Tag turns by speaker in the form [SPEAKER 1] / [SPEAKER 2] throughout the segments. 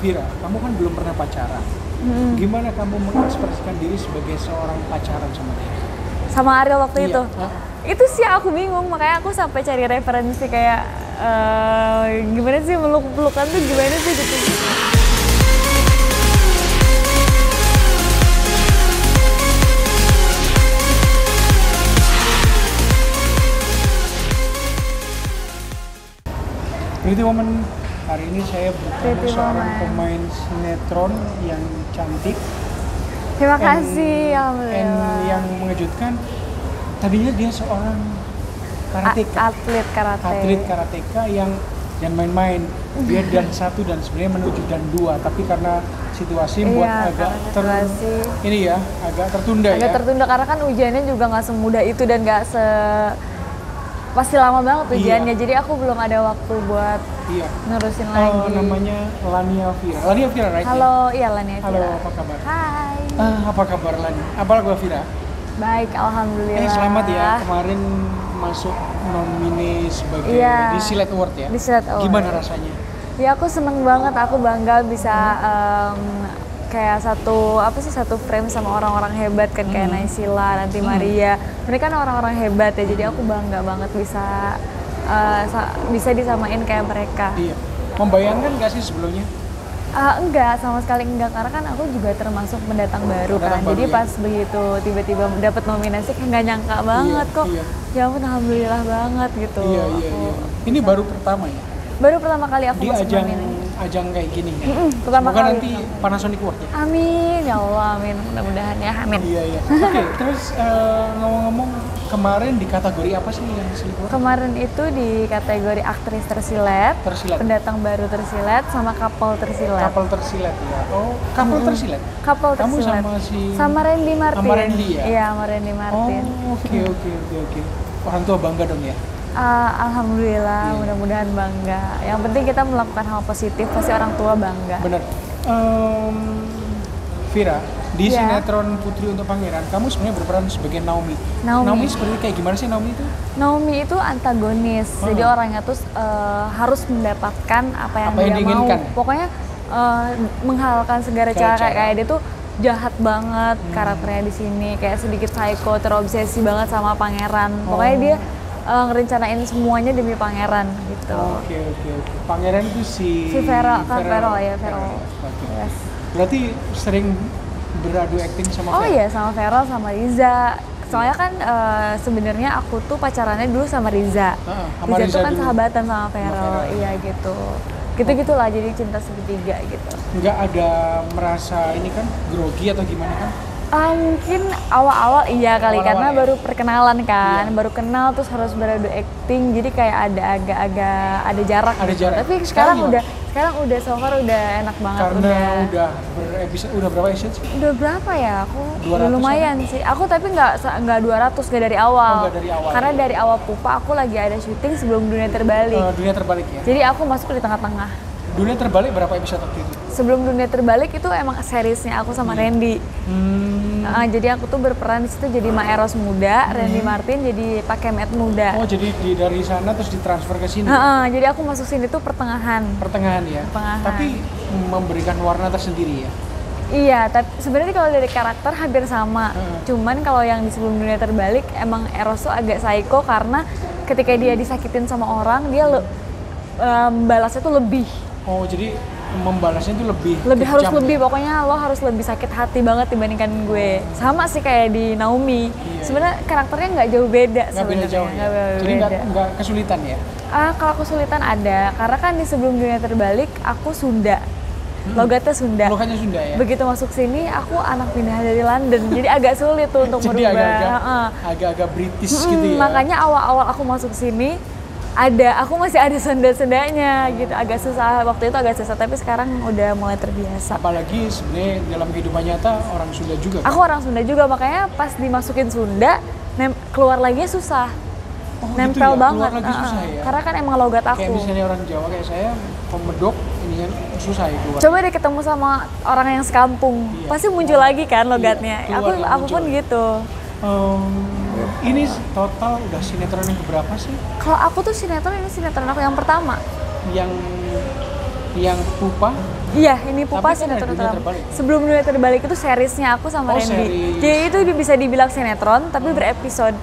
[SPEAKER 1] Vira, kamu kan belum pernah pacaran. Gimana kamu mengekspresikan diri sebagai seorang pacaran sama dia?
[SPEAKER 2] Sama Ariel waktu
[SPEAKER 1] Iya.
[SPEAKER 2] itu. Itu sih aku bingung, makanya aku sampai cari referensi kayak gimana sih meluk-pelukan tuh gimana sih gitu.
[SPEAKER 1] Pretty Woman, hari ini saya bertemu
[SPEAKER 2] Pretty
[SPEAKER 1] seorang
[SPEAKER 2] Woman.
[SPEAKER 1] pemain sinetron yang cantik.
[SPEAKER 2] Terima
[SPEAKER 1] And-
[SPEAKER 2] kasih,
[SPEAKER 1] and
[SPEAKER 2] alhamdulillah.
[SPEAKER 1] yang mengejutkan, tadinya dia seorang karateka.
[SPEAKER 2] Atlet karate.
[SPEAKER 1] Atlet karateka yang jangan main-main. Dia dan 1 dan sebenarnya menuju dan 2, tapi karena situasi buat
[SPEAKER 2] Iya,
[SPEAKER 1] agak
[SPEAKER 2] karena situasi.
[SPEAKER 1] ini ya, agak tertunda
[SPEAKER 2] Agak
[SPEAKER 1] ya.
[SPEAKER 2] tertunda karena kan ujiannya juga nggak semudah itu dan nggak pasti lama banget ujiannya.
[SPEAKER 1] Iya.
[SPEAKER 2] Jadi aku belum ada waktu buat
[SPEAKER 1] Iya.
[SPEAKER 2] nerusin lagi.
[SPEAKER 1] Namanya Lania Vira. Lania Vira, right?
[SPEAKER 2] Halo, iya Lania
[SPEAKER 1] Halo,
[SPEAKER 2] Vira.
[SPEAKER 1] apa kabar?
[SPEAKER 2] Hai.
[SPEAKER 1] Apa kabar Lani? Apa kabar Vira?
[SPEAKER 2] Baik, alhamdulillah.
[SPEAKER 1] Selamat ya, kemarin masuk nomine sebagai
[SPEAKER 2] Iya.
[SPEAKER 1] di Silat Award ya.
[SPEAKER 2] Di Silat Award.
[SPEAKER 1] Gimana rasanya?
[SPEAKER 2] Ya aku seneng banget, aku bangga bisa kayak satu frame sama orang-orang hebat kan kayak Naysila, Nanti Maria. Mereka kan orang-orang hebat ya, jadi aku bangga banget bisa disamain kayak mereka.
[SPEAKER 1] Iya. Membayangkan gak sih sebelumnya?
[SPEAKER 2] Enggak, sama sekali enggak, karena kan aku juga termasuk pendatang baru
[SPEAKER 1] Pendatang
[SPEAKER 2] kan.
[SPEAKER 1] baru,
[SPEAKER 2] Jadi
[SPEAKER 1] ya.
[SPEAKER 2] pas begitu tiba-tiba dapat nominasi kayak nggak nyangka banget kok.
[SPEAKER 1] iya.
[SPEAKER 2] Ya ampun, alhamdulillah banget gitu.
[SPEAKER 1] Iya. Ini baru pertama ya?
[SPEAKER 2] Baru pertama kali aku
[SPEAKER 1] Di
[SPEAKER 2] masuk
[SPEAKER 1] ajang
[SPEAKER 2] nominasi.
[SPEAKER 1] kayak gini ya?
[SPEAKER 2] Pertama
[SPEAKER 1] Semoga
[SPEAKER 2] kali.
[SPEAKER 1] nanti Panasonic Award ya?
[SPEAKER 2] Amin, ya Allah, amin. Mudah-mudahan ya, amin.
[SPEAKER 1] Iya. Oke, terus ngomong-ngomong, kemarin di kategori apa sih yang Silat Award?
[SPEAKER 2] Kemarin itu di kategori aktris tersilet,
[SPEAKER 1] Tersilat.
[SPEAKER 2] pendatang baru tersilet, sama couple tersilet.
[SPEAKER 1] Couple tersilat ya? Oh, couple tersilet?
[SPEAKER 2] Couple
[SPEAKER 1] Kamu
[SPEAKER 2] tersilet.
[SPEAKER 1] sama
[SPEAKER 2] Randy Martin.
[SPEAKER 1] sama Randy ya?
[SPEAKER 2] Iya, sama Randy Martin.
[SPEAKER 1] Oh, oke. Orang tua bangga dong ya?
[SPEAKER 2] Alhamdulillah,
[SPEAKER 1] Iya.
[SPEAKER 2] mudah-mudahan bangga. Yang penting kita melakukan hal positif, pasti orang tua bangga.
[SPEAKER 1] Bener. Vira, di
[SPEAKER 2] Iya.
[SPEAKER 1] sinetron Putri untuk Pangeran, kamu sebenarnya berperan sebagai Naomi.
[SPEAKER 2] Naomi.
[SPEAKER 1] Seperti kayak gimana sih Naomi itu?
[SPEAKER 2] Naomi itu antagonis, jadi orangnya tuh harus mendapatkan apa yang
[SPEAKER 1] Apa yang
[SPEAKER 2] dia mau.
[SPEAKER 1] diinginkan.
[SPEAKER 2] Pokoknya menghalalkan segala cara.
[SPEAKER 1] Cara.
[SPEAKER 2] Kayak dia tuh jahat banget karakternya di sini, kayak sedikit psycho, terobsesi banget sama pangeran. Pokoknya dia ngerencanain semuanya demi pangeran gitu.
[SPEAKER 1] Oke. Pangeran itu si
[SPEAKER 2] Feral ya, Feral.
[SPEAKER 1] Oke.
[SPEAKER 2] Yes.
[SPEAKER 1] Berarti sering beradu acting sama
[SPEAKER 2] Oh
[SPEAKER 1] Feral?
[SPEAKER 2] iya, sama Feral sama Riza. Soalnya kan sebenarnya aku tuh pacarannya dulu sama Riza.
[SPEAKER 1] Sama
[SPEAKER 2] Riza
[SPEAKER 1] Riza
[SPEAKER 2] tuh kan
[SPEAKER 1] dulu.
[SPEAKER 2] sahabatan sama
[SPEAKER 1] Feral,
[SPEAKER 2] Feral. Iya gitu. Gitu-gitulah, jadi cinta segitiga gitu.
[SPEAKER 1] Nggak ada merasa ini kan grogi atau gimana kan?
[SPEAKER 2] Mungkin awal-awal iya kali,
[SPEAKER 1] Awal-awal
[SPEAKER 2] karena
[SPEAKER 1] ya?
[SPEAKER 2] baru perkenalan kan,
[SPEAKER 1] Iya.
[SPEAKER 2] baru kenal terus harus beradu acting, jadi kayak ada agak-agak ada jarak.
[SPEAKER 1] Ada
[SPEAKER 2] gitu.
[SPEAKER 1] jarak.
[SPEAKER 2] Tapi
[SPEAKER 1] Sekarang
[SPEAKER 2] sekarang udah so far udah enak banget.
[SPEAKER 1] Karena udah udah berapa episode sih?
[SPEAKER 2] Udah berapa ya? Aku
[SPEAKER 1] 200
[SPEAKER 2] udah lumayan sih. Aku tapi nggak 200, nggak dari awal.
[SPEAKER 1] Oh, nggak dari awal.
[SPEAKER 2] Karena dari awal Pupa aku lagi ada syuting sebelum Dunia Terbalik.
[SPEAKER 1] Dunia Terbalik ya?
[SPEAKER 2] Jadi aku masuk di tengah-tengah.
[SPEAKER 1] Dunia Terbalik berapa episode waktu itu?
[SPEAKER 2] Sebelum Dunia Terbalik itu emang seriesnya aku sama Randy. Jadi aku tuh berperan di situ jadi Maeros muda, Randy Martin jadi Pak Kemet muda.
[SPEAKER 1] Oh, jadi dari sana terus ditransfer ke sini?
[SPEAKER 2] Jadi aku masuk sini tuh pertengahan.
[SPEAKER 1] Pertengahan ya?
[SPEAKER 2] Pertengahan.
[SPEAKER 1] Tapi memberikan warna tersendiri ya?
[SPEAKER 2] Iya, tapi sebenarnya kalau dari karakter hampir sama. Cuman kalau yang di sebelum Dunia Terbalik emang Eros tuh agak psycho karena ketika dia disakitin sama orang, dia balasnya tuh lebih.
[SPEAKER 1] Oh, jadi membalasnya itu lebih
[SPEAKER 2] Harus
[SPEAKER 1] kejam
[SPEAKER 2] lebih,
[SPEAKER 1] ya?
[SPEAKER 2] pokoknya lo harus lebih sakit hati banget dibandingkan gue. Sama sih kayak di Naomi. Sebenarnya karakternya nggak jauh beda
[SPEAKER 1] Nggak beda
[SPEAKER 2] sebenarnya.
[SPEAKER 1] jauh ya? Jadi nggak kesulitan ya?
[SPEAKER 2] Kalau kesulitan ada, karena kan di sebelum Dunia Terbalik aku Sunda. Logatnya Sunda.
[SPEAKER 1] Logatnya Sunda ya?
[SPEAKER 2] Begitu masuk sini aku anak pindah dari London. Jadi agak sulit tuh untuk
[SPEAKER 1] Jadi
[SPEAKER 2] merubah.
[SPEAKER 1] agak-agak British gitu ya?
[SPEAKER 2] Makanya awal-awal aku masuk sini aku masih ada senda-sendanya gitu, agak susah waktu itu, agak susah, tapi sekarang udah mulai terbiasa.
[SPEAKER 1] Apalagi sebenarnya dalam kehidupan nyata orang Sunda juga kan?
[SPEAKER 2] Aku orang Sunda juga, makanya pas dimasukin Sunda keluar lagi susah.
[SPEAKER 1] Oh,
[SPEAKER 2] Nempel
[SPEAKER 1] gitu ya?
[SPEAKER 2] banget.
[SPEAKER 1] Keluar lagi susah ya?
[SPEAKER 2] Karena kan emang logat aku.
[SPEAKER 1] Kayak misalnya orang Jawa kayak saya, pemedok, ini kan susah ya keluar.
[SPEAKER 2] Coba deh ketemu sama orang yang sekampung,
[SPEAKER 1] Iya.
[SPEAKER 2] pasti muncul lagi kan logatnya.
[SPEAKER 1] Iya, keluar,
[SPEAKER 2] aku
[SPEAKER 1] muncul.
[SPEAKER 2] pun gitu.
[SPEAKER 1] Ini total udah sinetron yang keberapa sih?
[SPEAKER 2] Kalau aku tuh sinetron, ini sinetron aku yang pertama.
[SPEAKER 1] Yang Pupa
[SPEAKER 2] Iya, ini Pupa
[SPEAKER 1] Tapi kan ada
[SPEAKER 2] sinetron
[SPEAKER 1] Dunia
[SPEAKER 2] terlama.
[SPEAKER 1] Terbalik.
[SPEAKER 2] Sebelum Dunia Terbalik itu seriesnya aku sama
[SPEAKER 1] Oh,
[SPEAKER 2] Randy.
[SPEAKER 1] series.
[SPEAKER 2] Jadi itu bisa dibilang sinetron tapi berepisode.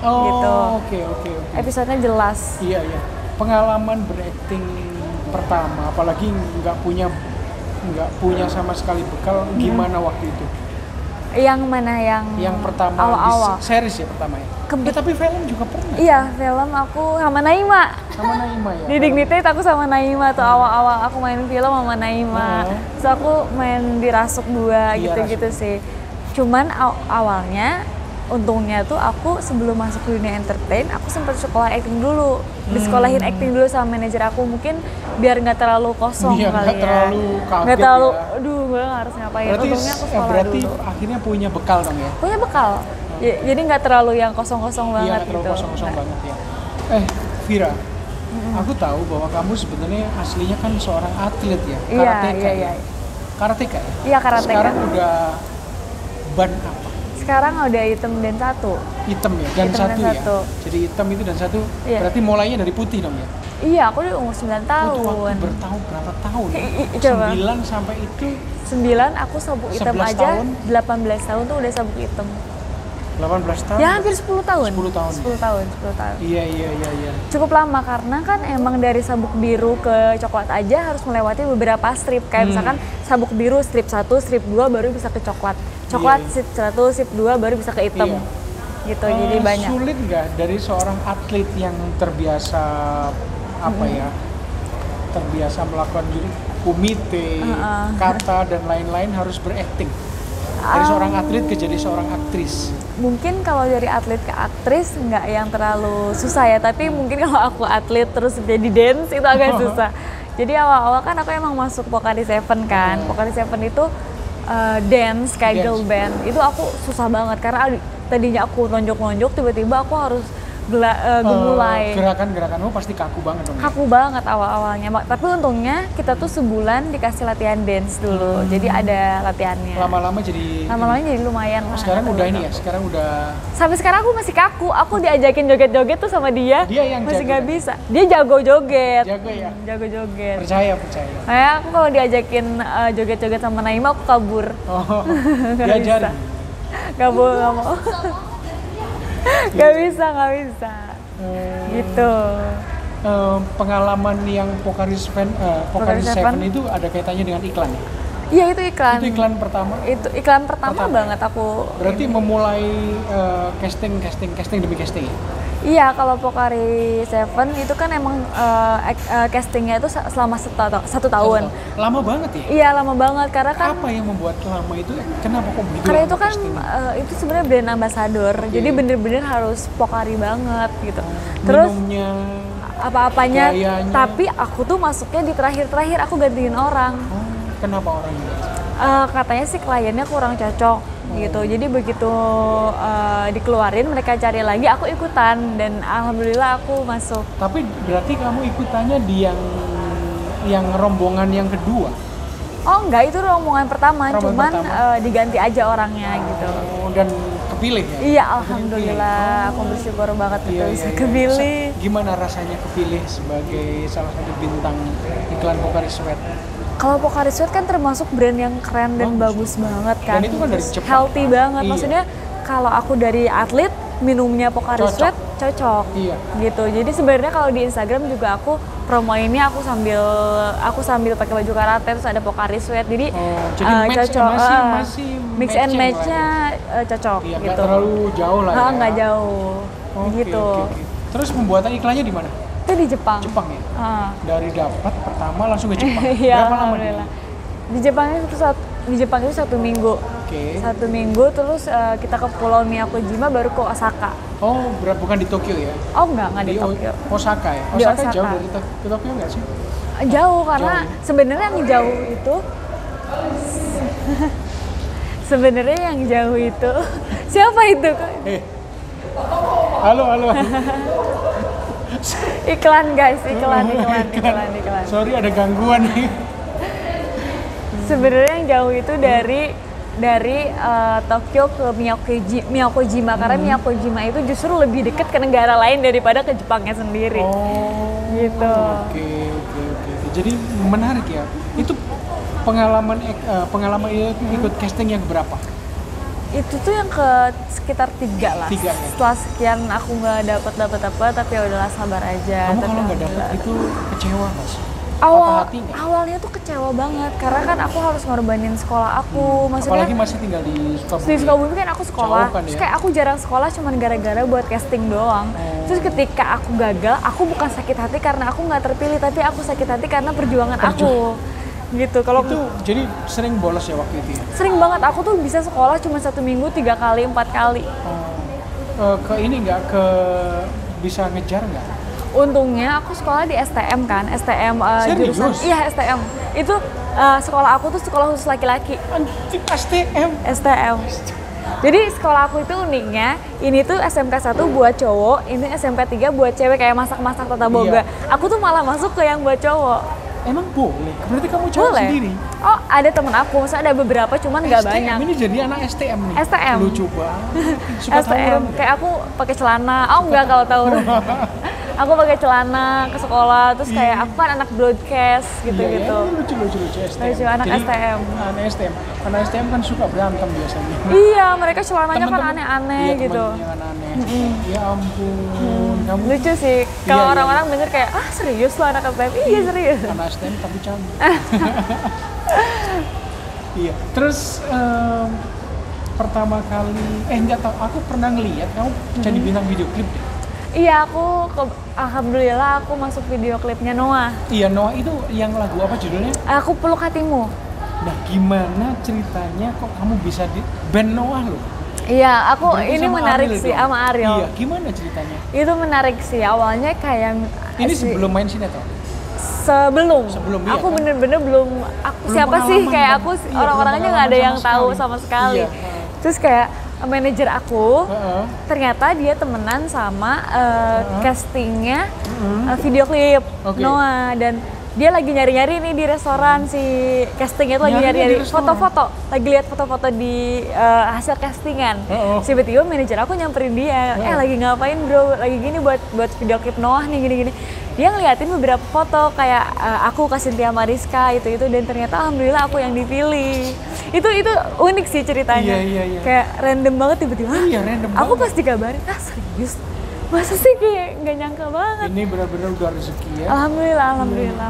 [SPEAKER 1] Oh,
[SPEAKER 2] Gitu.
[SPEAKER 1] oke.
[SPEAKER 2] Episodenya jelas.
[SPEAKER 1] Iya. Pengalaman berakting pertama, apalagi nggak punya sama sekali bekal, gimana waktu itu?
[SPEAKER 2] Yang mana
[SPEAKER 1] Yang pertama
[SPEAKER 2] awal-awal?
[SPEAKER 1] di series ya pertama ya. Tapi film juga pernah.
[SPEAKER 2] Iya, film aku sama Naima.
[SPEAKER 1] Sama Naima ya.
[SPEAKER 2] Di Dignitate aku sama Naima tuh awal-awal aku main film sama Naima. Terus aku main di Rasuk 2
[SPEAKER 1] Iya,
[SPEAKER 2] gitu-gitu sih. Cuman awalnya untungnya tuh aku sebelum masuk ke dunia entertain aku sempat sekolah acting dulu. Disekolahin acting dulu sama manajer aku, mungkin biar nggak terlalu kosong
[SPEAKER 1] Iya,
[SPEAKER 2] kali
[SPEAKER 1] nggak
[SPEAKER 2] ya.
[SPEAKER 1] terlalu kaget
[SPEAKER 2] Nggak terlalu,
[SPEAKER 1] ya.
[SPEAKER 2] aduh gue harus ngapain.
[SPEAKER 1] Berarti,
[SPEAKER 2] Untungnya aku sekolah
[SPEAKER 1] berarti
[SPEAKER 2] dulu.
[SPEAKER 1] akhirnya punya bekal dong ya.
[SPEAKER 2] Punya bekal. Jadi nggak terlalu yang kosong-kosong
[SPEAKER 1] Iya,
[SPEAKER 2] banget
[SPEAKER 1] nggak terlalu
[SPEAKER 2] gitu.
[SPEAKER 1] kosong-kosong banget ya. Vira, aku tahu bahwa kamu sebenarnya aslinya kan seorang atlet ya, karateka.
[SPEAKER 2] Iya.
[SPEAKER 1] Karateka ya?
[SPEAKER 2] Iya, karateka.
[SPEAKER 1] Sekarang udah ban apa?
[SPEAKER 2] Sekarang udah hitam dan satu.
[SPEAKER 1] Hitam ya, dan
[SPEAKER 2] Hitam
[SPEAKER 1] satu
[SPEAKER 2] dan
[SPEAKER 1] ya.
[SPEAKER 2] satu.
[SPEAKER 1] Jadi hitam itu dan satu,
[SPEAKER 2] Iya.
[SPEAKER 1] berarti mulainya dari putih dong ya?
[SPEAKER 2] Iya, aku udah umur 9 tahun.
[SPEAKER 1] Itu waktu bertahun berapa tahun? Ya?
[SPEAKER 2] Coba.
[SPEAKER 1] 9 sampai itu
[SPEAKER 2] 9 aku sabuk hitam
[SPEAKER 1] 11
[SPEAKER 2] aja,
[SPEAKER 1] tahun.
[SPEAKER 2] 18 tahun tuh udah sabuk hitam.
[SPEAKER 1] 18 tahun.
[SPEAKER 2] Ya hampir 10 tahun.
[SPEAKER 1] 10 tahun.
[SPEAKER 2] 10 tahun, 10 tahun.
[SPEAKER 1] Iya.
[SPEAKER 2] Cukup lama karena kan emang dari sabuk biru ke coklat aja harus melewati beberapa strip. Kayak misalkan sabuk biru strip 1, strip 2 baru bisa ke coklat. Coklat
[SPEAKER 1] Iya.
[SPEAKER 2] strip 1, strip 2 baru bisa ke hitam.
[SPEAKER 1] Iya.
[SPEAKER 2] Gitu, jadi banyak.
[SPEAKER 1] Sulit nggak dari seorang atlet yang terbiasa terbiasa melakukan kumite, kata dan lain-lain harus berakting. Dari seorang atlet ke jadi seorang aktris.
[SPEAKER 2] Mungkin kalau dari atlet ke aktris nggak yang terlalu susah ya, tapi mungkin kalau aku atlet terus jadi dance itu agak susah. Jadi awal-awal kan aku emang masuk Pokari Seven kan. Pokari Seven itu dance kayak girl band. Itu aku susah banget karena tadinya aku nonjok-nonjok, tiba-tiba aku harus gemulai.
[SPEAKER 1] Gerakan-gerakanmu pasti kaku banget dong.
[SPEAKER 2] Kaku banget awal-awalnya. Tapi untungnya kita tuh sebulan dikasih latihan dance dulu. Jadi ada latihannya.
[SPEAKER 1] Lama-lama jadi
[SPEAKER 2] lumayan lah.
[SPEAKER 1] sekarang udah ini ya, sekarang udah
[SPEAKER 2] Sampai sekarang aku masih kaku. Aku diajakin joget-joget tuh sama dia.
[SPEAKER 1] Dia yang
[SPEAKER 2] masih
[SPEAKER 1] jago
[SPEAKER 2] nggak
[SPEAKER 1] ya?
[SPEAKER 2] bisa. Dia jago joget.
[SPEAKER 1] jago ya.
[SPEAKER 2] Jago joget.
[SPEAKER 1] Percaya.
[SPEAKER 2] Kayak aku kalau diajakin joget-joget sama Naima aku kabur.
[SPEAKER 1] Oh,
[SPEAKER 2] Nggak
[SPEAKER 1] diajarin.
[SPEAKER 2] Nggak mau. Nggak bisa. Gitu.
[SPEAKER 1] Pengalaman yang Pokari Seven itu ada kaitannya dengan iklan ya?
[SPEAKER 2] Iya itu iklan.
[SPEAKER 1] Itu iklan pertama?
[SPEAKER 2] Itu iklan pertama banget aku.
[SPEAKER 1] Berarti memulai casting demi casting ya?
[SPEAKER 2] Iya, kalau Pokari Seven itu kan emang castingnya itu selama satu tahun.
[SPEAKER 1] Lama banget ya?
[SPEAKER 2] Iya, lama banget karena kan
[SPEAKER 1] apa yang membuat lama itu? Kenapa kok begitu?
[SPEAKER 2] karena
[SPEAKER 1] lama
[SPEAKER 2] itu kan
[SPEAKER 1] casting?
[SPEAKER 2] itu sebenarnya brand ambassador. Jadi bener-bener harus Pokari banget gitu. Terus
[SPEAKER 1] minumnya,
[SPEAKER 2] apa-apanya,
[SPEAKER 1] gayanya.
[SPEAKER 2] tapi aku tuh masuknya di terakhir-terakhir, aku gantiin orang.
[SPEAKER 1] Kenapa orang itu?
[SPEAKER 2] Katanya sih kliennya kurang cocok gitu. Jadi begitu dikeluarin mereka cari lagi, aku ikutan dan alhamdulillah aku masuk.
[SPEAKER 1] Tapi berarti kamu ikutannya di yang rombongan yang kedua?
[SPEAKER 2] Oh enggak, itu rombongan pertama,
[SPEAKER 1] Rombongan
[SPEAKER 2] cuman
[SPEAKER 1] pertama.
[SPEAKER 2] diganti aja orangnya gitu.
[SPEAKER 1] Dan kepilih ya?
[SPEAKER 2] Iya, alhamdulillah, aku bersyukur banget itu bisa kepilih.
[SPEAKER 1] Gimana rasanya kepilih sebagai salah satu bintang iklan Pokari Sweat?
[SPEAKER 2] Kalau Pokari Sweat kan termasuk brand yang keren dan bagus banget kan.
[SPEAKER 1] Dan itu kan dari
[SPEAKER 2] Terus
[SPEAKER 1] Jepang,
[SPEAKER 2] healthy
[SPEAKER 1] kan?
[SPEAKER 2] banget.
[SPEAKER 1] Iya.
[SPEAKER 2] Maksudnya kalau aku dari atlet minumnya Pokari
[SPEAKER 1] Cocok.
[SPEAKER 2] Sweat cocok.
[SPEAKER 1] Iya.
[SPEAKER 2] Gitu. Jadi sebenarnya kalau di Instagram juga aku promoinnya aku sambil pakai baju karate terus ada Pokari Sweat. Jadi,
[SPEAKER 1] jadi match
[SPEAKER 2] cocok.
[SPEAKER 1] masih
[SPEAKER 2] mix and match-nya cocok
[SPEAKER 1] Iya,
[SPEAKER 2] gitu.
[SPEAKER 1] nggak terlalu jauh lah ya.
[SPEAKER 2] Nggak jauh. Gitu.
[SPEAKER 1] Oke. Terus pembuatan iklannya di mana?
[SPEAKER 2] Itu di Jepang.
[SPEAKER 1] Jepang ya?
[SPEAKER 2] Ah.
[SPEAKER 1] Dari dapat pertama langsung ke Jepang.
[SPEAKER 2] Iya,
[SPEAKER 1] Berapa lama
[SPEAKER 2] alhamdulillah. Di Jepang itu 1 minggu.
[SPEAKER 1] Oke.
[SPEAKER 2] 1 minggu terus kita ke Pulau Miyakojima baru ke Osaka.
[SPEAKER 1] Oh, bukan di Tokyo ya?
[SPEAKER 2] Oh enggak di Tokyo.
[SPEAKER 1] Osaka ya?
[SPEAKER 2] Di
[SPEAKER 1] Osaka
[SPEAKER 2] Osaka.
[SPEAKER 1] jauh dari ke Tokyo nggak sih?
[SPEAKER 2] Jauh karena sebenarnya yang jauh itu siapa itu?
[SPEAKER 1] Halo.
[SPEAKER 2] Iklan guys, iklan.
[SPEAKER 1] Sorry ada gangguan nih.
[SPEAKER 2] Sebenarnya yang jauh itu dari Tokyo ke Miyakojima karena Miyakojima itu justru lebih dekat ke negara lain daripada ke Jepangnya sendiri.
[SPEAKER 1] Oh,
[SPEAKER 2] gitu.
[SPEAKER 1] Oke. Jadi menarik ya. Itu pengalaman ikut casting yang berapa?
[SPEAKER 2] Itu tuh yang ke sekitar 3 lah.
[SPEAKER 1] 3 ya?
[SPEAKER 2] Setelah sekian aku nggak dapet apa, tapi ya udahlah sabar aja.
[SPEAKER 1] Kamu
[SPEAKER 2] tapi
[SPEAKER 1] kalau nggak dapet itu kecewa nggak sih?
[SPEAKER 2] Awalnya tuh kecewa banget karena kan aku harus ngorbanin sekolah aku. Maksudnya
[SPEAKER 1] apalagi masih tinggal di Sukabumi.
[SPEAKER 2] Di Sukabumi kan aku sekolah.
[SPEAKER 1] Jauh kan,
[SPEAKER 2] Terus
[SPEAKER 1] ya?
[SPEAKER 2] kayak aku jarang sekolah cuman gara-gara buat casting doang. Terus ketika aku gagal, aku bukan sakit hati karena aku nggak terpilih, tapi aku sakit hati karena perjuangan aku. Gitu. Kalau
[SPEAKER 1] itu jadi sering bolos ya waktu itu ya?
[SPEAKER 2] Sering banget, aku tuh bisa sekolah cuma 1 minggu 3 kali, 4 kali.
[SPEAKER 1] Ke ini nggak ke bisa ngejar nggak?
[SPEAKER 2] Untungnya aku sekolah di STM kan, STM
[SPEAKER 1] Serius?
[SPEAKER 2] jurusan. Iya STM. Itu sekolah aku tuh sekolah khusus laki-laki. STM. Jadi sekolah aku itu uniknya, ini tuh SMK 1 buat cowok, ini SMK 3 buat cewek kayak masak-masak tata boga.
[SPEAKER 1] Iya.
[SPEAKER 2] Aku tuh malah masuk ke yang buat cowok.
[SPEAKER 1] Emang boleh? Berarti kamu cowok
[SPEAKER 2] Boleh.
[SPEAKER 1] sendiri?
[SPEAKER 2] Oh ada temen aku, maksudnya ada beberapa cuman nggak banyak.
[SPEAKER 1] Ini jadi anak STM nih?
[SPEAKER 2] STM.
[SPEAKER 1] Lucu banget. Suka
[SPEAKER 2] STM,
[SPEAKER 1] tawuran
[SPEAKER 2] kayak aku pakai celana, enggak kalau tawuran. Aku pakai celana ke sekolah, terus kayak aku kan anak broadcast gitu-gitu.
[SPEAKER 1] Iya, lucu STM.
[SPEAKER 2] Lucu, anak
[SPEAKER 1] Jadi,
[SPEAKER 2] STM.
[SPEAKER 1] Anak STM kan suka berantem biasanya.
[SPEAKER 2] Iya, mereka celananya kan
[SPEAKER 1] Temen-temen-
[SPEAKER 2] aneh-aneh
[SPEAKER 1] iya,
[SPEAKER 2] gitu.
[SPEAKER 1] temen yang aneh-aneh. Ya ampun, kamu
[SPEAKER 2] Lucu sih, kalau
[SPEAKER 1] Iya.
[SPEAKER 2] orang-orang denger kayak, ah serius lo anak STM? Iya serius.
[SPEAKER 1] anak STM tapi cantik. Iya. Terus pertama kali, nggak tahu, aku pernah ngeliat kamu jadi bintang video klip deh.
[SPEAKER 2] Iya, alhamdulillah aku masuk video klipnya Noah.
[SPEAKER 1] Iya, Noah itu yang lagu apa judulnya?
[SPEAKER 2] Aku peluk hatimu.
[SPEAKER 1] Nah, gimana ceritanya kok kamu bisa di band Noah loh?
[SPEAKER 2] Iya, aku
[SPEAKER 1] Berarti
[SPEAKER 2] ini
[SPEAKER 1] sama
[SPEAKER 2] menarik
[SPEAKER 1] Ariel
[SPEAKER 2] sih
[SPEAKER 1] dong?
[SPEAKER 2] sama Ariel.
[SPEAKER 1] Iya, gimana ceritanya?
[SPEAKER 2] Itu menarik sih, awalnya kayak
[SPEAKER 1] Ini sebelum main sinetron?
[SPEAKER 2] Sebelum
[SPEAKER 1] iya
[SPEAKER 2] aku
[SPEAKER 1] kan?
[SPEAKER 2] bener-bener belum siapa sih
[SPEAKER 1] pengalaman
[SPEAKER 2] kayak
[SPEAKER 1] kan?
[SPEAKER 2] aku
[SPEAKER 1] Iya,
[SPEAKER 2] orang-orang aja
[SPEAKER 1] belum
[SPEAKER 2] nggak ada yang
[SPEAKER 1] pengalaman
[SPEAKER 2] tahu
[SPEAKER 1] sama
[SPEAKER 2] sama sekali.
[SPEAKER 1] Iya.
[SPEAKER 2] Terus kayak manajer aku
[SPEAKER 1] Heeh.
[SPEAKER 2] ternyata dia temenan sama castingnya video klip
[SPEAKER 1] Oke.
[SPEAKER 2] Noah, dan dia lagi nyari-nyari nih di restoran, si castingnya tuh lagi
[SPEAKER 1] Nyarinya
[SPEAKER 2] nyari-nyari
[SPEAKER 1] di restoran?
[SPEAKER 2] foto-foto, lagi lihat foto-foto di hasil castingan. Tiba-tiba manajer aku nyamperin dia, lagi ngapain bro, lagi gini buat video klip Noah nih gini-gini. Dia ngeliatin beberapa foto kayak aku kasih Tia Mariska itu dan ternyata alhamdulillah aku yang dipilih. Itu unik sih ceritanya.
[SPEAKER 1] Iya.
[SPEAKER 2] Kayak random banget tiba-tiba.
[SPEAKER 1] Iya, random
[SPEAKER 2] Aku
[SPEAKER 1] banget.
[SPEAKER 2] pas dikabarin, serius? Masa sih kayak nggak nyangka banget.
[SPEAKER 1] Ini benar-benar udah rezeki ya.
[SPEAKER 2] Alhamdulillah.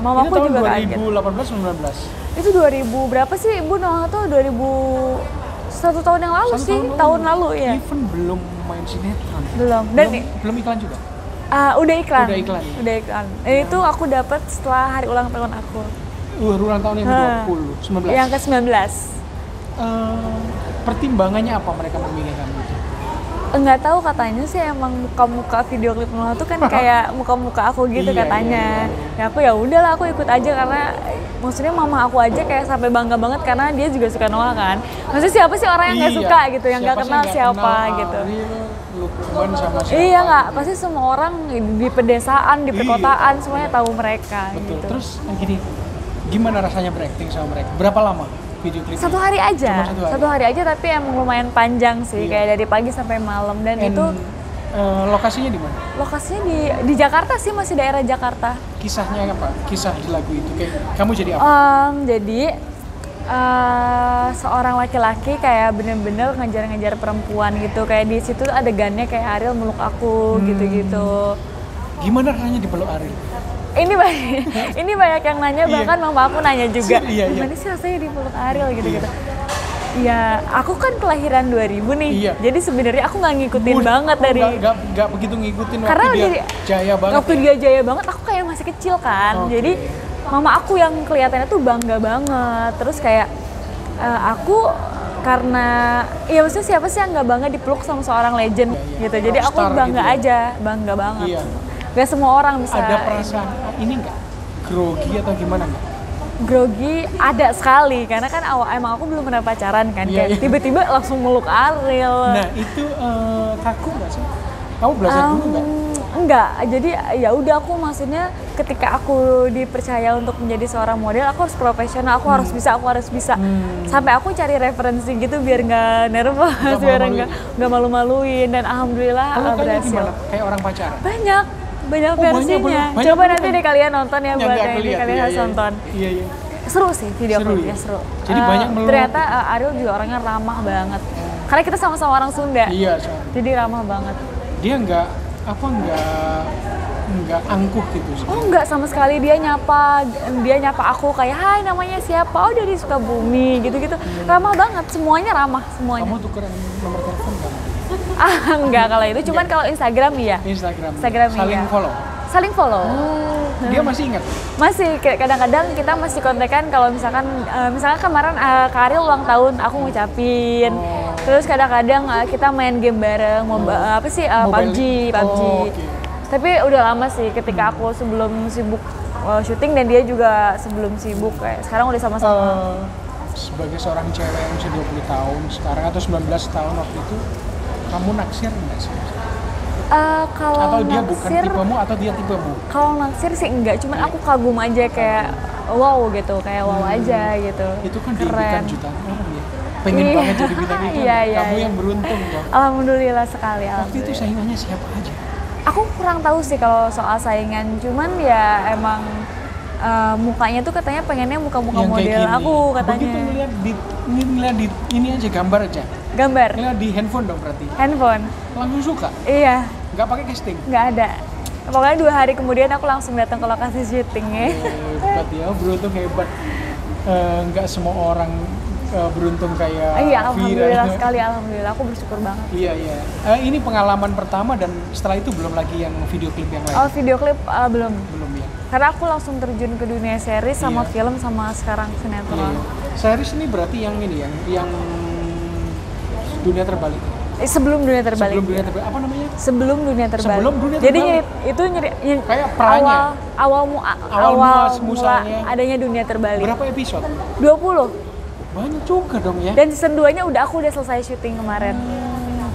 [SPEAKER 2] Mama
[SPEAKER 1] Ini
[SPEAKER 2] aku
[SPEAKER 1] tahun
[SPEAKER 2] juga kaget.
[SPEAKER 1] 2018-19.
[SPEAKER 2] Itu 2000 berapa sih Ibu Noah tuh 1 tahun yang lalu sih, tahun lalu ya.
[SPEAKER 1] Even belum main sinetron.
[SPEAKER 2] Belum. Dan
[SPEAKER 1] belum iklan juga.
[SPEAKER 2] udah iklan.
[SPEAKER 1] Udah iklan.
[SPEAKER 2] Itu aku dapat setelah hari ulang tahun aku.
[SPEAKER 1] Ulang tahun yang ke-20, 19.
[SPEAKER 2] Yang ke-19.
[SPEAKER 1] Pertimbangannya apa mereka memilih kamu itu?
[SPEAKER 2] Enggak tahu, katanya sih emang muka-muka video klip Noah tuh kan kayak muka-muka aku gitu
[SPEAKER 1] Iya,
[SPEAKER 2] katanya. Ya aku ya udahlah, aku ikut aja karena maksudnya mama aku aja kayak sampai bangga banget karena dia juga suka Noah kan. Maksudnya siapa sih orang yang nggak suka gitu, yang nggak kenal siapa gitu.
[SPEAKER 1] Lukman sama siapa?
[SPEAKER 2] Iya nggak, pasti semua orang di pedesaan, di perkotaan semuanya tahu mereka.
[SPEAKER 1] Betul.
[SPEAKER 2] Gitu.
[SPEAKER 1] Terus gini, gimana rasanya berakting sama mereka? Berapa lama video klipnya?
[SPEAKER 2] 1 hari aja,
[SPEAKER 1] Cuma 1 hari?
[SPEAKER 2] 1 hari aja, tapi emang lumayan panjang sih, kayak dari pagi sampai malam. Dan itu
[SPEAKER 1] lokasinya di mana?
[SPEAKER 2] lokasinya di Jakarta sih, masih daerah Jakarta.
[SPEAKER 1] Kisahnya apa? Kisah di lagu itu kayak kamu jadi apa?
[SPEAKER 2] Jadi seorang laki-laki kayak bener-bener ngejar-ngejar perempuan gitu, kayak di situ adegannya kayak Ariel meluk aku gitu-gitu.
[SPEAKER 1] Gimana rasanya dipeluk Ariel?
[SPEAKER 2] Ini banyak yang nanya, bahkan mama aku nanya juga.
[SPEAKER 1] Iya.
[SPEAKER 2] Gimana sih rasanya dipeluk Ariel gitu-gitu. Ya, aku kan kelahiran 2000 nih.
[SPEAKER 1] Iya.
[SPEAKER 2] Jadi sebenarnya aku nggak ngikutin banget dari
[SPEAKER 1] Nggak begitu ngikutin
[SPEAKER 2] karena
[SPEAKER 1] waktu dia jaya banget.
[SPEAKER 2] Waktu dia jaya banget, aku kayak masih kecil kan. Jadi mama aku yang kelihatannya tuh bangga banget. Terus kayak aku karena ya maksudnya siapa sih yang nggak bangga dipeluk sama seorang legend gitu. Jadi aku
[SPEAKER 1] Rockstar
[SPEAKER 2] bangga
[SPEAKER 1] gitu ya.
[SPEAKER 2] aja, bangga banget.
[SPEAKER 1] Iya.
[SPEAKER 2] Gak semua orang bisa.
[SPEAKER 1] Ada perasaan ini nggak? Grogi atau gimana nggak?
[SPEAKER 2] Grogi ada sekali, karena kan emang aku belum pernah pacaran kan,
[SPEAKER 1] Iya,
[SPEAKER 2] kayak
[SPEAKER 1] iya.
[SPEAKER 2] tiba-tiba langsung meluk Ariel.
[SPEAKER 1] Nah itu kaku nggak sih? Kamu belajar dulu nggak?
[SPEAKER 2] Enggak, jadi ya udah, aku maksudnya ketika aku dipercaya untuk menjadi seorang model, aku harus profesional, aku harus bisa. Sampai aku cari referensi gitu biar nggak nervous, biar nggak malu-maluin, dan alhamdulillah berhasil.
[SPEAKER 1] Gimana? Kayak orang pacaran?
[SPEAKER 2] Banyak versinya.
[SPEAKER 1] banyak
[SPEAKER 2] Coba
[SPEAKER 1] banget
[SPEAKER 2] nanti
[SPEAKER 1] kan?
[SPEAKER 2] deh kalian nonton ya, buat
[SPEAKER 1] Nanti aku
[SPEAKER 2] yang ini
[SPEAKER 1] lihat,
[SPEAKER 2] kalian harus nonton.
[SPEAKER 1] Iya.
[SPEAKER 2] Seru sih video
[SPEAKER 1] Seru
[SPEAKER 2] klipnya,
[SPEAKER 1] ya?
[SPEAKER 2] seru.
[SPEAKER 1] Jadi banyak meluap.
[SPEAKER 2] Ternyata Ariel juga orangnya ramah banget. Karena kita sama-sama orang Sunda.
[SPEAKER 1] Iya, soalnya.
[SPEAKER 2] Jadi ramah banget.
[SPEAKER 1] Dia nggak angkuh gitu sih.
[SPEAKER 2] Oh enggak, sama sekali dia nyapa aku kayak hai namanya siapa, oh dari Sukabumi gitu-gitu. Ramah banget, semuanya ramah semuanya.
[SPEAKER 1] Kamu tukeran nomor telepon kan?
[SPEAKER 2] Enggak kalau itu, cuman kalau Instagram iya.
[SPEAKER 1] Instagram
[SPEAKER 2] Saling
[SPEAKER 1] iya.
[SPEAKER 2] Saling follow.
[SPEAKER 1] Dia masih ingat?
[SPEAKER 2] Masih, kadang-kadang kita masih kontekan kalau misalkan kemarin Kak Ariel ulang tahun, aku ngucapin. Terus kadang-kadang kita main game bareng, PUBG.
[SPEAKER 1] Okay.
[SPEAKER 2] Tapi udah lama sih ketika aku sebelum sibuk syuting dan dia juga sebelum sibuk kayak sekarang udah sama-sama.
[SPEAKER 1] Sebagai seorang cewek yang usia 20 tahun sekarang atau 19 tahun waktu itu, kamu naksir nggak sih?
[SPEAKER 2] Kalau
[SPEAKER 1] atau dia
[SPEAKER 2] naksir,
[SPEAKER 1] bukan tipemu atau dia tipemu?
[SPEAKER 2] Kalau naksir sih enggak, cuman aku kagum aja kayak wow gitu, kayak wow aja gitu.
[SPEAKER 1] Itu kan
[SPEAKER 2] keren.
[SPEAKER 1] diikat jutaan orang ya. Pengen banget jadi bintang iklan. Kamu yang beruntung dong.
[SPEAKER 2] Alhamdulillah sekali.
[SPEAKER 1] Waktu itu saingannya siapa aja?
[SPEAKER 2] Aku kurang tahu sih kalau soal saingan, cuman ya emang mukanya tuh katanya pengennya muka-muka model aku katanya.
[SPEAKER 1] Begitu ngeliat di ini aja, gambar aja.
[SPEAKER 2] Gambar?
[SPEAKER 1] Ngeliat di handphone dong berarti?
[SPEAKER 2] Handphone.
[SPEAKER 1] Langsung suka?
[SPEAKER 2] Iya.
[SPEAKER 1] Nggak pakai casting?
[SPEAKER 2] Nggak ada. Pokoknya 2 hari kemudian aku langsung datang ke lokasi syutingnya.
[SPEAKER 1] Hebat ya, beruntung hebat. Nggak semua orang beruntung kayak
[SPEAKER 2] iya,
[SPEAKER 1] Vira.
[SPEAKER 2] alhamdulillah sekali, alhamdulillah. Aku bersyukur banget.
[SPEAKER 1] Iya. Ini pengalaman pertama dan setelah itu belum lagi yang video klip yang lain?
[SPEAKER 2] Oh, video klip belum.
[SPEAKER 1] Belum ya?
[SPEAKER 2] Karena aku langsung terjun ke dunia series sama film sama sekarang sinetron.
[SPEAKER 1] Series ini berarti yang ini yang dunia terbalik?
[SPEAKER 2] Sebelum dunia terbalik.
[SPEAKER 1] Sebelum dunia terbalik, apa namanya?
[SPEAKER 2] Sebelum dunia terbalik.
[SPEAKER 1] Sebelum dunia
[SPEAKER 2] Jadi
[SPEAKER 1] terbalik. Kayak perannya?
[SPEAKER 2] Awal
[SPEAKER 1] mula
[SPEAKER 2] adanya dunia terbalik.
[SPEAKER 1] Berapa episode?
[SPEAKER 2] 20.
[SPEAKER 1] Banyak juga dong ya.
[SPEAKER 2] Dan season 2-nya udah selesai syuting kemarin.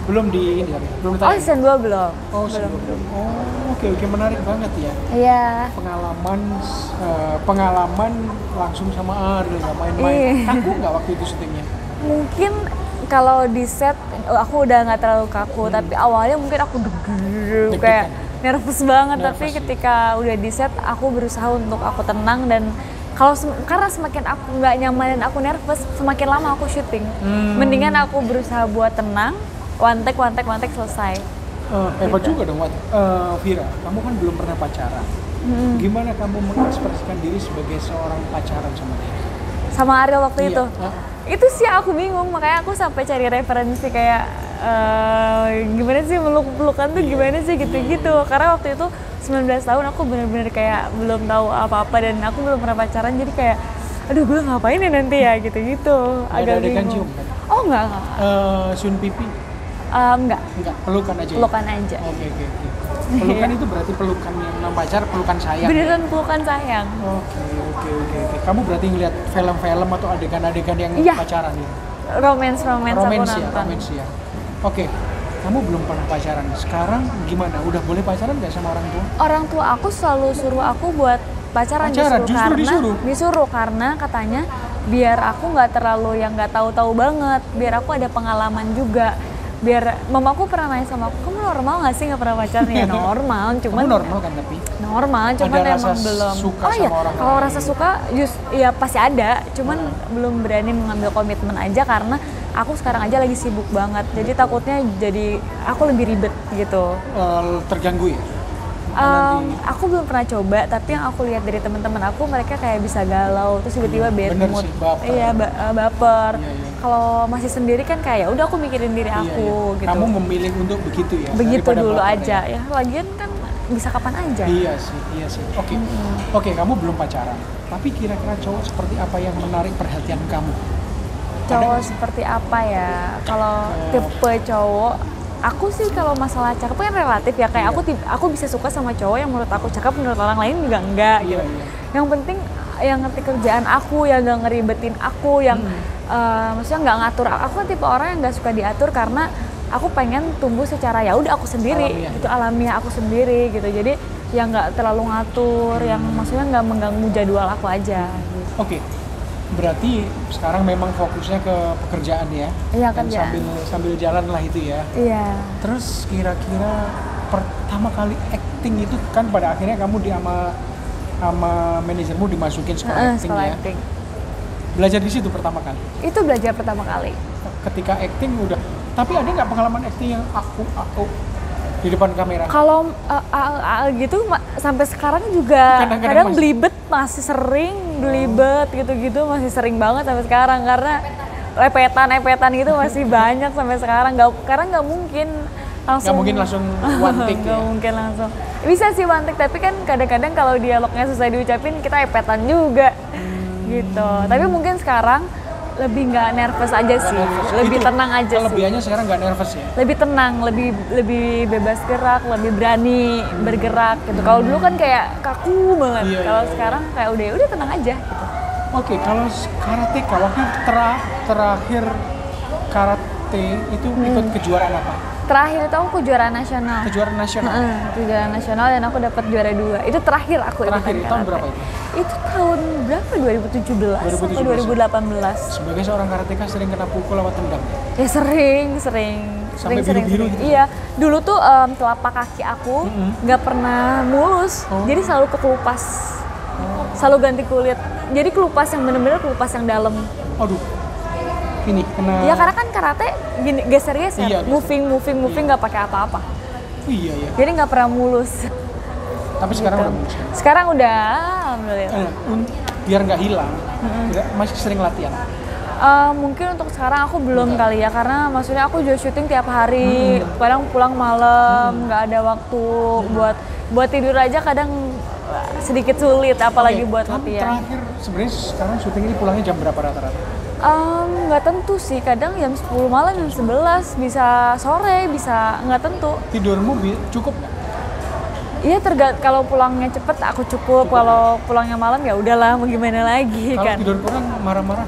[SPEAKER 1] Belum di ini belum
[SPEAKER 2] Oh, season 2 belum.
[SPEAKER 1] Oh, belum. Oh, oke, menarik banget ya.
[SPEAKER 2] Iya.
[SPEAKER 1] Pengalaman langsung sama Ariel, nggak main-main. Kaku nggak waktu itu syutingnya?
[SPEAKER 2] Mungkin kalau di set aku udah nggak terlalu kaku, tapi awalnya mungkin aku kayak nervous banget. Tapi ketika udah di set aku berusaha untuk aku tenang dan karena semakin aku nggak nyaman dan aku nervous, semakin lama aku syuting. Mendingan aku berusaha buat tenang, one take selesai.
[SPEAKER 1] Hebat juga dong, Vira. Kamu kan belum pernah pacaran. Gimana kamu mengekspresikan diri sebagai seorang pacaran sama dia?
[SPEAKER 2] Sama Ariel waktu itu? Itu sih aku bingung, makanya aku sampai cari referensi kayak gimana sih meluk-pelukan tuh gimana sih gitu-gitu. Karena waktu itu 19 tahun aku bener-bener kayak belum tahu apa-apa dan aku belum pernah pacaran, jadi kayak aduh gue ngapain ya nanti ya gitu-gitu. Agak bingung.
[SPEAKER 1] Cium kan?
[SPEAKER 2] Oh enggak.
[SPEAKER 1] Sun pipi?
[SPEAKER 2] Enggak,
[SPEAKER 1] pelukan aja.
[SPEAKER 2] Pelukan aja.
[SPEAKER 1] Oke. Pelukan itu berarti pelukan yang nama pacar, pelukan sayang.
[SPEAKER 2] Beneran pelukan sayang.
[SPEAKER 1] Oke. Kamu berarti ngeliat film-film atau adegan-adegan yang pacaran ya?
[SPEAKER 2] Romance aku nonton.
[SPEAKER 1] Romance ya. Oke. Kamu belum pernah pacaran. Sekarang gimana? Udah boleh pacaran nggak sama orang tua? Orang
[SPEAKER 2] tua aku selalu suruh aku buat pacaran disuruh karena katanya biar aku nggak terlalu yang nggak tahu-tahu banget, biar aku ada pengalaman juga. Biar mamaku pernah nanya sama aku, kamu normal nggak sih nggak pernah pacaran? Ya normal, cuman
[SPEAKER 1] kamu normal kan tapi
[SPEAKER 2] normal, cuman
[SPEAKER 1] ada
[SPEAKER 2] emang belum.
[SPEAKER 1] Suka
[SPEAKER 2] oh iya, kalau
[SPEAKER 1] lain.
[SPEAKER 2] Rasa suka ya pasti ada, cuman belum berani mengambil komitmen aja karena aku sekarang aja lagi sibuk banget, jadi takutnya jadi aku lebih ribet gitu.
[SPEAKER 1] Terganggu ya?
[SPEAKER 2] Aku belum pernah coba, tapi yang aku lihat dari teman-teman aku, mereka kayak bisa galau, terus tiba-tiba bad mood. Iya, baper. Iya. Kalau masih sendiri kan kayak udah aku mikirin diri aku gitu.
[SPEAKER 1] Kamu memilih untuk begitu ya?
[SPEAKER 2] Begitu dulu aja ya. Lagian kan bisa kapan aja.
[SPEAKER 1] Iya sih. Oke, kamu belum pacaran. Tapi kira-kira cowok seperti apa yang menarik perhatian kamu?
[SPEAKER 2] Cowok seperti apa ya? Kalau tipe cowok, aku sih kalau masalah cakep kan relatif ya, kayak aku bisa suka sama cowok yang menurut aku cakep, menurut orang lain juga enggak gitu. Yang penting yang ngerti kerjaan aku, yang gak ngeribetin aku, yang maksudnya nggak ngatur. Aku kan tipe orang yang nggak suka diatur karena aku pengen tumbuh secara ya udah aku sendiri, alamiah aku sendiri gitu. Jadi yang nggak terlalu ngatur, yang maksudnya nggak mengganggu jadwal aku aja. Gitu.
[SPEAKER 1] Oke. Berarti sekarang memang fokusnya ke pekerjaan ya?
[SPEAKER 2] Iya, kerjaan.
[SPEAKER 1] Sambil jalan lah itu ya? Iya. Terus kira-kira pertama kali acting itu kan pada akhirnya kamu sama manajermu dimasukin sekolah acting ya? Belajar di situ pertama kali.
[SPEAKER 2] Itu belajar pertama kali.
[SPEAKER 1] Ketika acting udah. Tapi ada nggak pengalaman acting yang aku di depan kamera?
[SPEAKER 2] Kalau gitu sampai sekarang juga kadang
[SPEAKER 1] masih.
[SPEAKER 2] belibet, masih sering belibet gitu-gitu, masih sering banget sampai sekarang karena lepetan gitu masih banyak sampai sekarang. Karena nggak mungkin langsung.
[SPEAKER 1] Nggak mungkin langsung one take.
[SPEAKER 2] Nggak mungkin langsung. Bisa sih one take, tapi kan kadang-kadang kalau dialognya susah diucapin kita epetan juga gitu. Tapi mungkin sekarang lebih nggak nervous aja sih, lebih tenang aja sih.
[SPEAKER 1] Kelebihannya sekarang nggak nervous ya?
[SPEAKER 2] Lebih tenang, lebih bebas gerak, lebih berani bergerak gitu. Kalau dulu kan kayak kaku banget. Kalau sekarang kayak udah tenang aja gitu.
[SPEAKER 1] Oke, kalau karateka waktu terakhir karate itu ikut kejuaraan apa?
[SPEAKER 2] Terakhir itu aku kejuaraan nasional.
[SPEAKER 1] Kejuaraan nasional.
[SPEAKER 2] Kejuaraan nasional dan aku dapat juara 2. Itu terakhir aku ikut karate.
[SPEAKER 1] Tahun berapa itu?
[SPEAKER 2] Itu tahun berapa? 2017 atau 2018.
[SPEAKER 1] Sebagai seorang karateka sering kena pukul atau tendang?
[SPEAKER 2] Ya sering.
[SPEAKER 1] Sampai biru-biru gitu?
[SPEAKER 2] Iya, dulu tuh telapak kaki aku nggak pernah mulus, jadi selalu kekelupas, selalu ganti kulit. Jadi kelupas yang bener-bener kelupas yang dalam.
[SPEAKER 1] Aduh, ini kena.
[SPEAKER 2] Ya karena kan karate gini geser-geser,
[SPEAKER 1] iya,
[SPEAKER 2] moving nggak pakai apa-apa.
[SPEAKER 1] Iya.
[SPEAKER 2] Jadi nggak pernah mulus.
[SPEAKER 1] Tapi sekarang udah mulus.
[SPEAKER 2] Sekarang udah, alhamdulillah.
[SPEAKER 1] Biar nggak hilang, masih sering latihan.
[SPEAKER 2] Mungkin untuk sekarang aku belum kali ya, karena maksudnya aku juga syuting tiap hari, kadang pulang malam, nggak ada waktu buat tidur aja kadang sedikit sulit, apalagi buat latihan.
[SPEAKER 1] Terakhir sebenarnya sekarang syuting ini pulangnya jam berapa rata-rata?
[SPEAKER 2] Nggak tentu sih, kadang jam 10 malam, jam 11, bisa sore, bisa nggak tentu.
[SPEAKER 1] Tidurmu cukup nggak?
[SPEAKER 2] Iya, kalau pulangnya cepet aku cukup, kalau pulangnya malam ya udahlah, mau gimana lagi
[SPEAKER 1] kalau
[SPEAKER 2] kan.
[SPEAKER 1] Kalau tidur kurang marah-marah?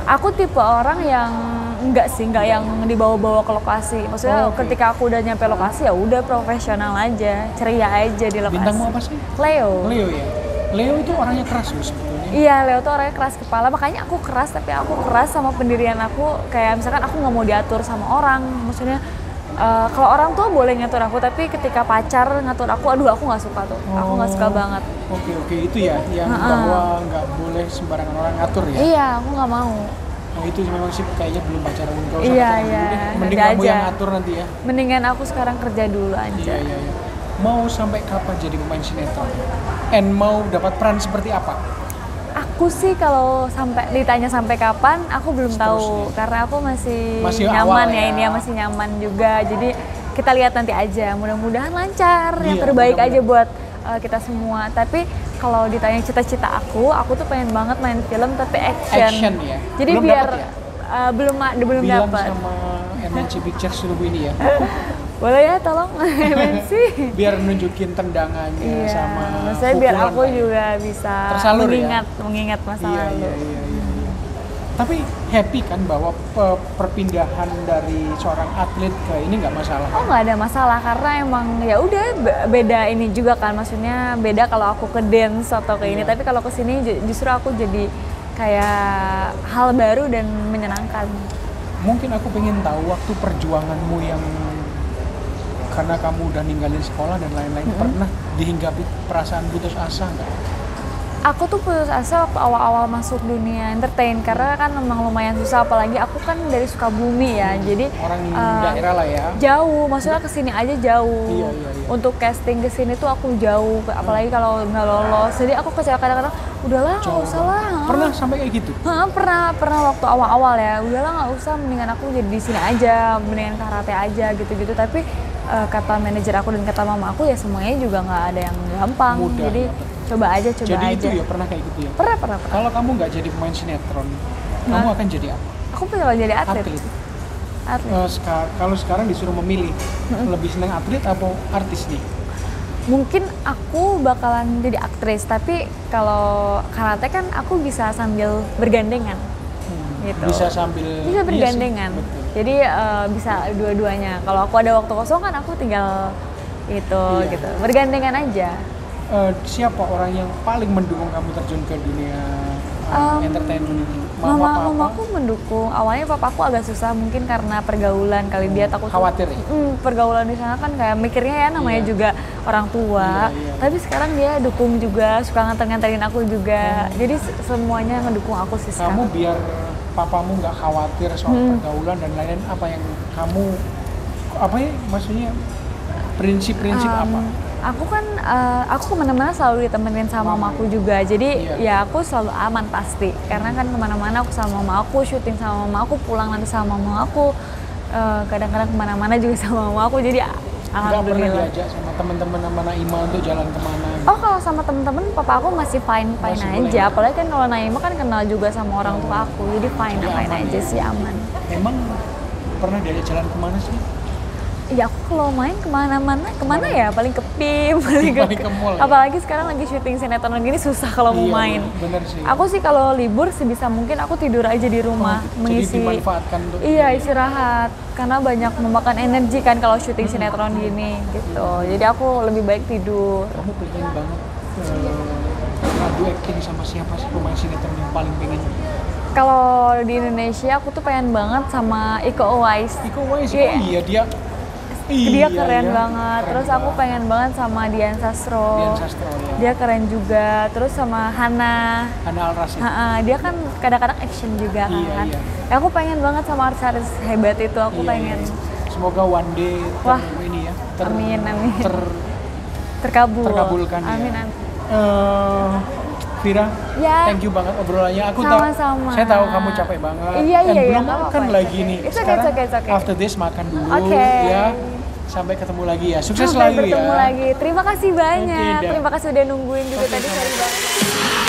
[SPEAKER 2] Aku tipe orang yang enggak yang dibawa-bawa ke lokasi. Maksudnya ketika aku udah nyampe lokasi ya udah profesional aja, ceria aja di lokasi.
[SPEAKER 1] Bintangmu apa sih?
[SPEAKER 2] Leo.
[SPEAKER 1] Leo ya. Leo itu orangnya keras loh sebetulnya.
[SPEAKER 2] Iya, Leo tuh orangnya keras kepala, makanya aku keras, tapi aku keras sama pendirian aku. Kayak misalkan aku nggak mau diatur sama orang, maksudnya kalau orang tua boleh ngatur aku, tapi ketika pacar ngatur aku, aduh aku nggak suka tuh. Aku nggak suka banget.
[SPEAKER 1] Oke, itu ya, yang bahwa nggak boleh sembarangan orang ngatur ya?
[SPEAKER 2] Iya, aku nggak mau.
[SPEAKER 1] Oh itu memang sih kayaknya belum pacaran kau sama
[SPEAKER 2] Iya.
[SPEAKER 1] Mending kamu yang ngatur nanti ya.
[SPEAKER 2] Mendingan aku sekarang kerja dulu aja.
[SPEAKER 1] Iya. Mau sampai kapan jadi pemain sinetron? And mau dapat peran seperti apa?
[SPEAKER 2] Aku sih kalau ditanya sampai kapan, aku belum tahu karena aku masih nyaman ya ini ya, masih nyaman juga. Jadi kita lihat nanti aja. Mudah-mudahan lancar, yang terbaik aja buat kita semua. Tapi kalau ditanya cita-cita aku tuh pengen banget main film tapi action.
[SPEAKER 1] Ya.
[SPEAKER 2] Jadi
[SPEAKER 1] belum
[SPEAKER 2] biar
[SPEAKER 1] dapet ya?
[SPEAKER 2] belum dapat.
[SPEAKER 1] Bilang sama MNC Pictures suruh ini ya.
[SPEAKER 2] Boleh ya, tolong MNC.
[SPEAKER 1] Biar nunjukin tendangannya sama
[SPEAKER 2] maksudnya biar aku juga bisa mengingat masa lalu.
[SPEAKER 1] Iya. Tapi happy kan bahwa perpindahan dari seorang atlet ke ini nggak masalah?
[SPEAKER 2] Oh, nggak ada masalah karena emang ya udah beda ini juga kan, maksudnya beda kalau aku ke dance atau ke ini, tapi kalau ke sini justru aku jadi kayak hal baru dan menyenangkan.
[SPEAKER 1] Mungkin aku pengen tahu waktu perjuanganmu yang karena kamu udah ninggalin sekolah dan lain-lain, pernah dihinggapi perasaan putus asa nggak?
[SPEAKER 2] Aku tuh putus asa waktu awal-awal masuk dunia entertain karena kan memang lumayan susah, apalagi aku kan dari Sukabumi ya, jadi
[SPEAKER 1] orang daerah lah ya.
[SPEAKER 2] Jauh, maksudnya kesini aja jauh.
[SPEAKER 1] Iya.
[SPEAKER 2] Untuk casting kesini tuh aku jauh, apalagi kalau nggak lolos. Jadi aku kadang-kadang udahlah nggak usah lah.
[SPEAKER 1] Pernah sampai kayak gitu?
[SPEAKER 2] Pernah waktu awal-awal ya. Udahlah nggak usah, mendingan aku jadi di sini aja, mendingan karate aja gitu-gitu. Tapi kata manajer aku dan kata mama aku ya semuanya juga nggak ada yang gampang.
[SPEAKER 1] Mudah,
[SPEAKER 2] jadi coba aja.
[SPEAKER 1] Jadi itu ya pernah kayak gitu ya?
[SPEAKER 2] Pernah.
[SPEAKER 1] Kalau kamu nggak jadi pemain sinetron, kamu akan jadi apa?
[SPEAKER 2] Aku pengen jadi atlet.
[SPEAKER 1] Kalau sekarang disuruh memilih, lebih senang atlet atau artis nih?
[SPEAKER 2] Mungkin aku bakalan jadi aktris, tapi kalau karate kan aku bisa sambil bergandengan. Gitu.
[SPEAKER 1] Bisa
[SPEAKER 2] bergandengan. Jadi bisa dua-duanya. Kalau aku ada waktu kosong kan aku tinggal gitu. Bergandengan aja.
[SPEAKER 1] Siapa orang yang paling mendukung kamu terjun ke dunia entertainment ini?
[SPEAKER 2] Mamaku mendukung. Awalnya papaku agak susah mungkin karena pergaulan kali, dia takut
[SPEAKER 1] khawatir ya?
[SPEAKER 2] Pergaulan di sana kan kayak mikirnya ya namanya juga orang tua. Tapi sekarang dia dukung juga, suka nganter-nganterin aku juga. Jadi semuanya ngedukung aku sih sekarang.
[SPEAKER 1] Kamu biar papamu nggak khawatir soal pergaulan dan lain-lain, apa yang kamu maksudnya prinsip-prinsip apa?
[SPEAKER 2] Aku kan aku kemana-mana selalu ditemenin sama mamaku juga, jadi ya aku selalu aman pasti karena kan kemana-mana aku sama mama aku, syuting sama mama aku, pulang nanti sama mama aku, kadang-kadang kemana-mana juga sama mama aku, jadi alhamdulillah.
[SPEAKER 1] Nggak pernah diajak sama teman-teman sama Naima untuk jalan kemana?
[SPEAKER 2] Oh, kalau sama teman-teman papa aku masih fine aja, apalagi kan kalau Naima kan kenal juga sama orang tua aku, jadi fine aja sih, aman.
[SPEAKER 1] Emang pernah diajak jalan kemana sih?
[SPEAKER 2] Ya aku kalau main kemana ya, paling ke PIM, paling ke mall. Apalagi sekarang lagi syuting sinetron gini susah kalau mau main.
[SPEAKER 1] Bener sih.
[SPEAKER 2] Aku sih kalau libur sebisa mungkin aku tidur aja di rumah, mengisi.
[SPEAKER 1] Jadi dimanfaatkan untuk
[SPEAKER 2] istirahat karena banyak memakan energi kan kalau syuting sinetron gini gitu. Jadi aku lebih baik tidur.
[SPEAKER 1] Kamu pengen banget ngadu acting sama siapa sih pemain sinetron yang paling pengen?
[SPEAKER 2] Kalau di Indonesia aku tuh pengen banget sama Iko Uwais.
[SPEAKER 1] Iko Uwais,
[SPEAKER 2] dia keren banget. Terus aku pengen banget sama Dian Sastro. Dia keren juga. Terus sama Hana
[SPEAKER 1] Al-Rasyid.
[SPEAKER 2] Dia kan kadang-kadang action juga kan. Ya, aku pengen banget sama artis hebat itu. Aku pengen.
[SPEAKER 1] Semoga one day
[SPEAKER 2] amin. Terkabulkan.
[SPEAKER 1] Amin. Vira, thank you banget obrolannya.
[SPEAKER 2] Sama-sama.
[SPEAKER 1] Saya tahu kamu capek banget. Belum makan lagi nih. Sekarang after this makan dulu ya. Sampai ketemu lagi ya. Sukses selalu ya.
[SPEAKER 2] Sampai ketemu lagi. Terima kasih banyak. Terima kasih udah nungguin juga tadi. Sorry banget.